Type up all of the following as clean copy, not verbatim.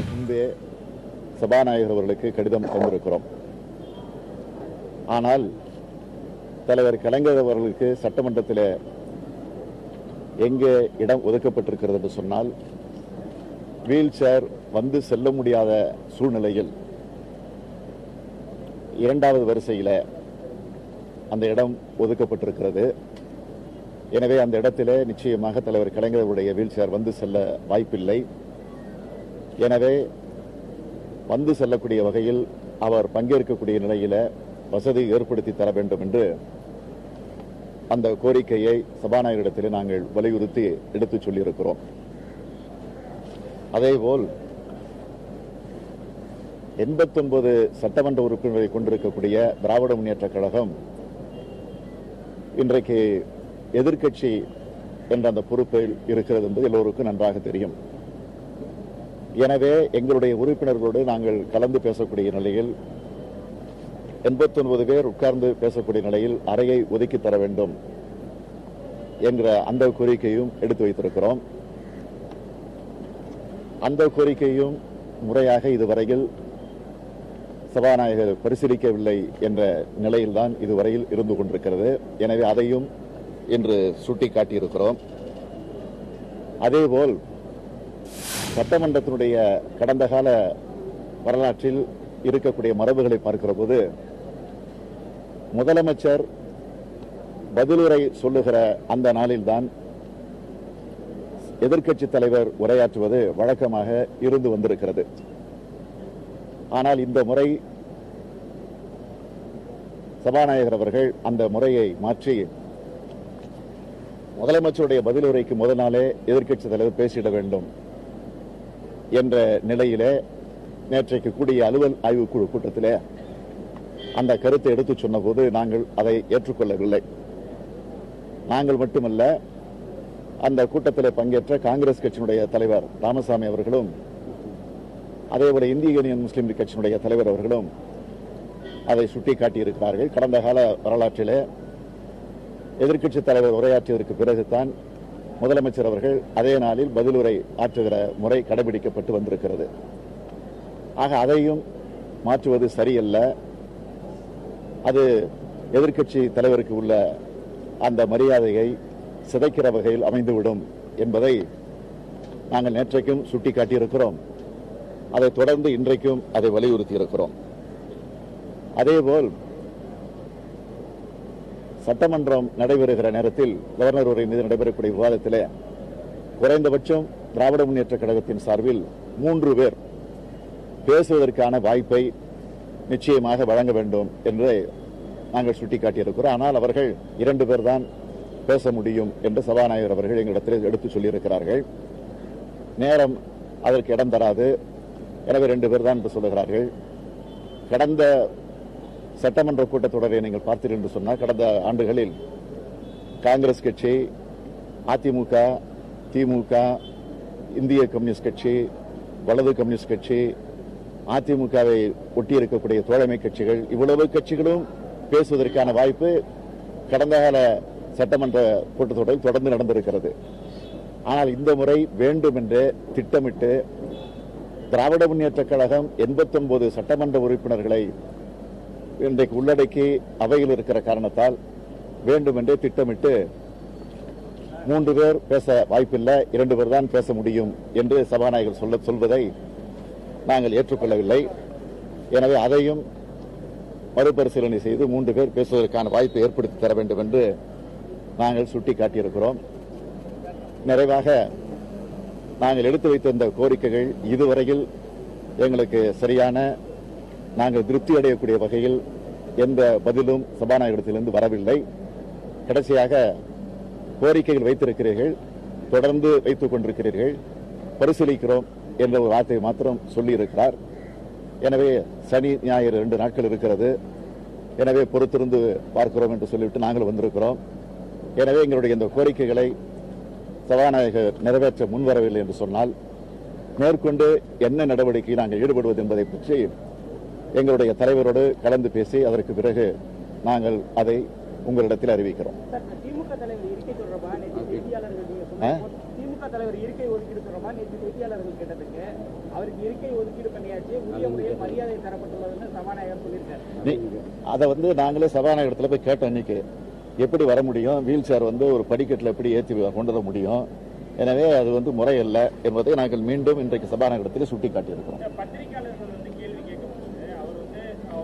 முன்பே சபாநாயகர் அவர்களுக்கு கடிதம் தந்திருக்கிறோம். ஆனால் தலைவர் கலைஞர் அவர்களுக்கு சட்டமன்றத்தில் எங்கே இடம் ஒதுக்கப்பட்டிருக்கிறது என்று சொன்னால், வீல் சேர் வந்து செல்ல முடியாத சூழ்நிலையில் இரண்டாவது வரிசையில் அந்த இடம் ஒதுக்கப்பட்டிருக்கிறது. எனவே அந்த இடத்திலே நிச்சயமாக தலைவர் கலைஞருடைய வீல் சேர் வந்து செல்ல வாய்ப்பில்லை. எனவே வந்து செல்லக்கூடிய வகையில் அவர் பங்கேற்கக்கூடிய நிலையில வசதி ஏற்படுத்தி தர வேண்டும் என்று அந்த கோரிக்கையை சபாநாயகரிடத்தில் நாங்கள் வலியுறுத்தி எடுத்துச் சொல்லியிருக்கிறோம். அதேபோல் 89 சட்டமன்ற உறுப்பினர்களை கொண்டிருக்கக்கூடிய திராவிட முன்னேற்றக் கழகம் இன்றைக்கு எதிர்க்கட்சி என்ற அந்த பொறுப்பில் இருக்கிறது என்பது எல்லோருக்கும் நன்றாக தெரியும். எனவே எங்களுடைய உறுப்பினர்களோடு நாங்கள் கலந்து பேசக்கூடிய நிலையில் 89 பேர் உட்கார்ந்து பேசக்கூடிய நிலையில் அறையை ஒதுக்கி தர வேண்டும் என்ற அந்த கோரிக்கையும் எடுத்து வைத்திருக்கிறோம். அந்த கோரிக்கையும் முறையாக இதுவரையில் சபாநாயகர் பரிசீலிக்கவில்லை என்ற நிலையில்தான் இதுவரையில் இருந்து கொண்டிருக்கிறது. எனவே அதையும் இன்று சுட்டிக்காட்டியிருக்கிறோம். அதேபோல் சட்டமன்றத்தினுடைய கடந்த கால வரலாற்றில் இருக்கக்கூடிய மரபுகளை பார்க்கிற போது முதலமைச்சர் பதிலுரை சொல்லுகிற அந்த நாளில்தான் எதிர்க்கட்சி தலைவர் உரையாற்றுவது வழக்கமாக இருந்து வந்திருக்கிறது. ஆனால் இந்த முறை சபாநாயகர் அவர்கள் அந்த முறையை மாற்றி முதலமைச்சருடைய பதிலுரைக்கு முதல் நாளே எதிர்க்கட்சி தலைவர் பேசிட வேண்டும் என்ற நிலையிலே நேற்றைக்கு கூடிய அலுவல் ஆய்வுக்குழு கூட்டத்திலே அந்த கருத்தை எடுத்துச் சொன்னபோது நாங்கள் அதை ஏற்றுக்கொள்ளவில்லை. நாங்கள் மட்டுமல்ல, அந்த கூட்டத்தில் பங்கேற்ற காங்கிரஸ் கட்சியினுடைய தலைவர் ராமசாமி அவர்களும் அதேபோல இந்திய யூனியன் முஸ்லீம் லீக் கட்சியினுடைய தலைவர் அவர்களும் அதை சுட்டிக்காட்டியிருக்கிறார்கள். கடந்த கால வரலாற்றிலே எதிர்க்கட்சி தலைவர் உரையாற்றியதற்கு பிறகுதான் முதலமைச்சர் அவர்கள் அதே நாளில் பதிலுரை ஆற்றுகிற முறை கடைபிடிக்கப்பட்டு வந்திருக்கிறது. ஆக அதையும் மாற்றுவது சரியல்ல. அது எதிர்க்கட்சி தலைவருக்கு உள்ள அந்த மரியாதையை சிதைக்கிற வகையில் அமைந்துவிடும் என்பதை நாங்கள் நேற்றைக்கும் சுட்டிக்காட்டியிருக்கிறோம். அதைத் தொடர்ந்து இன்றைக்கும் அதை வலியுறுத்தி இருக்கிறோம். அதேபோல் சட்டமன்றம் நடைபெறுகிற நேரத்தில் கவர்னர் உரை மீது நடைபெறக்கூடிய விவாதத்திலே குறைந்தபட்சம் திராவிட முன்னேற்றக் கழகத்தின் சார்பில் 3 பேர் பேசுவதற்கான வாய்ப்பை நிச்சயமாக வழங்க வேண்டும் என்று நாங்கள் சுட்டிக்காட்டியிருக்கிறோம். ஆனால் அவர்கள் 2 பேர் தான் பேச முடியும் என்று சபாநாயகர் அவர்கள் எங்களிடத்தில் எடுத்து சொல்லியிருக்கிறார்கள். நேரம் அதற்கு இடம் தராது, எனவே 2 பேர் தான் என்று சொல்லுகிறார்கள். கடந்த சட்டமன்ற கூட்டத்தொடரை நீங்கள் பார்த்தீர்கள் என்று சொன்னால், கடந்த ஆண்டுகளில் காங்கிரஸ் கட்சி, அதிமுக, திமுக, இந்திய கம்யூனிஸ்ட் கட்சி, வலது கம்யூனிஸ்ட் கட்சி, அதிமுகவை ஒட்டியிருக்கக்கூடிய தோழமை கட்சிகள், இவ்வளவு கட்சிகளும் பேசுவதற்கான வாய்ப்பு கடந்த கால சட்டமன்ற கூட்டத்தொடரில் தொடர்ந்து நடந்திருக்கிறது. ஆனால் இந்த முறை வேண்டுமென்றே திட்டமிட்டு திராவிட முன்னேற்றக் கழகம் 89 சட்டமன்ற உறுப்பினர்களை இன்றைக்கு உள்ளடக்கி அவையில் இருக்கிற காரணத்தால் வேண்டுமென்றே திட்டமிட்டு 3 பேர் பேச வாய்ப்பில்லை, 2 பேர் தான் பேச முடியும் என்று சபாநாயகர் சொல்வதை நாங்கள் ஏற்றுக்கொள்ளவில்லை. எனவே அதையும் மறுபரிசீலனை செய்து 3 பேர் பேசுவதற்கான வாய்ப்பை ஏற்படுத்தி தர வேண்டும் என்று நாங்கள் சுட்டிக்காட்டியிருக்கிறோம். நிறைவாக நாங்கள் எடுத்து வைத்திருந்த கோரிக்கைகள் இதுவரையில் எங்களுக்கு சரியான, நாங்கள் திருப்தி அடையக்கூடிய வகையில் எந்த பதிலும் சபாநாயகரிடத்திலிருந்து வரவில்லை. கடைசியாக கோரிக்கைகள் வைத்திருக்கிறீர்கள், தொடர்ந்து வைத்துக் கொண்டிருக்கிறீர்கள், பரிசீலிக்கிறோம் என்ற ஒரு வார்த்தையை மாத்திரம் சொல்லியிருக்கிறார். எனவே சனி ஞாயிறு 2 நாட்கள் இருக்கிறது, எனவே பொறுத்திருந்து பார்க்கிறோம் என்று சொல்லிவிட்டு நாங்கள் வந்திருக்கிறோம். எனவே எங்களுடைய இந்த கோரிக்கைகளை சபாநாயகர் நிறைவேற்ற முன்வரவில்லை என்று சொன்னால் மேற்கொண்டு என்ன நடவடிக்கை நாங்கள் ஈடுபடுவது என்பதை பற்றி எங்களுடைய தலைவரோடு கலந்து பேசி அதற்கு பிறகு நாங்கள் அதை உங்களிடத்தில் அறிவிக்கிறோம். திமுக தலைவர் இருக்கை ஒதுக்கீடு சொல்றமா நேற்று செய்தியாளர்கள் கேட்டதுக்கு அவருக்கு இருக்கை ஒதுக்கீடு பண்ணியாச்சு, உரிய முறையில் மரியாதை தரப்பட்டுள்ளதுன்னு சபாநாயகர் சொல்லியிருக்காரு. அதை நாங்களே சபாநாயகத்தில் போய் கேட்டோம். இன்னைக்கு எப்படி வர முடியும், வீல் சேர் ஒரு படிக்கட்டில் எப்படி ஏற்றி கொண்டு வர முடியும், எனவே அது முறையல்ல என்பதை நாங்கள் மீண்டும் இன்றைக்கு சபாநாயகத்தில் சுட்டிக்காட்டியிருக்கிறோம். பத்திரிகையாளர்கள் கேள்வி கேட்கும்போது அவர்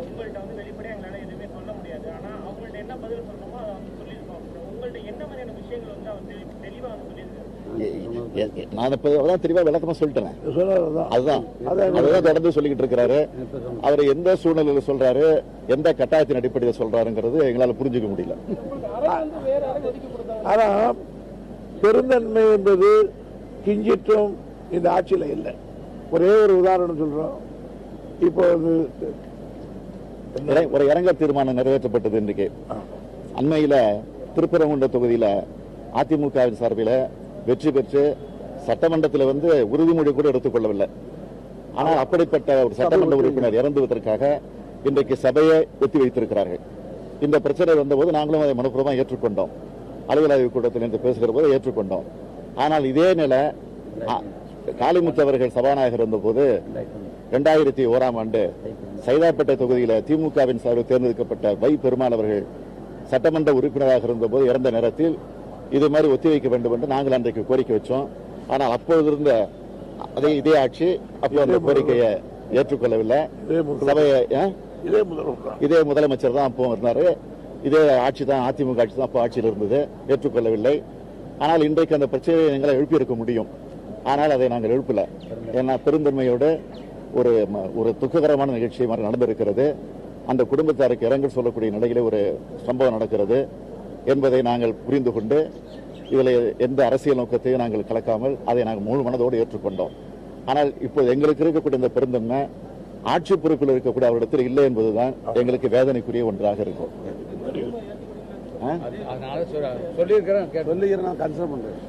உங்கள்கிட்ட வெளிப்படையா எங்களால எதுவுமே சொல்ல முடியாது, ஆனா அவங்கள்ட்ட என்ன பதில் சொல்லணுமோ அதை சொல்லியிருக்கோம். உங்கள்கிட்ட என்ன மாதிரியான விஷயங்கள் அவர் தெளிவா சொல்லியிருக்காரு. நான் இப்பதான் தெளிவா விளக்கமா சொல்லிட்டேன். அதுதான் தொடர்ந்து சொல்லிக்கிட்டு இருக்கிறாரு. அவர் எந்த சூழ்நிலையில சொல்றாரு, எந்த கட்டாயத்தின் அடிப்படையில் சொல்றாருங்கிறது எங்களால புரிஞ்சுக்க முடியல. ஆனா பெருந்தன்மை என்பது கிஞ்சிட்டும் இந்த ஆட்சியில இல்லை. ஒரே ஒரு உதாரணம் சொல்றோம். இப்போ ஒரு இரங்கல் தீர்மானம் நிறைவேற்றப்பட்டது. இன்றைக்கு அண்மையில திருப்பரங்குன்ற தொகுதியில அதிமுகவின் சார்பில் வெற்றி பெற்று சட்டமன்றத்தில் உறுதிமொழி கூட எடுத்துக் கொள்ளவில்லை. ஆனால் அப்படிப்பட்ட ஒரு சட்டமன்ற உறுப்பினர் இறந்துவதற்காக இன்றைக்கு சபையை ஒத்தி வைத்திருக்கிறார்கள். இந்த பிரச்சனை வந்தபோது நாங்களும் அதை மனப்பூர்வமாக ஏற்றுக்கொண்டோம். அலுவலக கூட்டத்தில் இன்று பேசுகிற போது ஏற்றுக்கொண்டோம். ஆனால் இதே நிலை காளிமுத்து அவர்கள் சபாநாயகர் இருந்தபோது 2001ஆம் ஆண்டு சைதாப்பேட்டை தொகுதியில் திமுகவின் சார்பில் தேர்ந்தெடுக்கப்பட்ட வை பெருமாள் அவர்கள் சட்டமன்ற உறுப்பினராக இருந்தபோது இறந்த நேரத்தில் இது மாதிரி ஒத்திவைக்க வேண்டும் என்று நாங்கள் அன்றைக்கு கோரிக்கை வச்சோம். ஆனால் அப்போது இருந்த இதே ஆட்சி அப்போ அந்த கோரிக்கையை ஏற்றுக்கொள்ளவில்லை. சபையை இதே முதலமைச்சர் தான் அப்போ இருந்தாரு. இதே ஆட்சி தான், அதிமுக ஆட்சி தான் அப்போ ஆட்சியில் இருந்தது, ஏற்றுக்கொள்ளவில்லை. ஆனால் இன்றைக்கு அந்த பிரச்சனையை எங்களை எழுப்பியிருக்க முடியும். ஆனால் அதை நாங்கள் எழுப்பல. ஏன்னா பெருந்தன்மையோடு ஒரு துக்ககரமான நிகழ்ச்சி மாதிரி நடந்திருக்கிறது. அந்த குடும்பத்தாருக்கு இரங்கல் சொல்லக்கூடிய நிலையிலே ஒரு சம்பவம் நடக்கிறது என்பதை நாங்கள் புரிந்து கொண்டு இதில் எந்த அரசியல் நோக்கத்தையும் நாங்கள் கலக்காமல் அதை நாங்கள் முழு மனதோடு ஏற்றுக்கொண்டோம். ஆனால் இப்போது எங்களுக்கு இருக்கக்கூடிய இந்த பெருந்தன்மை ஆட்சி பொறுப்பில் இருக்கக்கூடிய அவரிடத்தில் இல்லை என்பதுதான் எங்களுக்கு வேதனைக்குரிய ஒன்றாக இருக்கும். சொல்லியிருக்கிறேன், கன்சர்ன் பண்றேன்.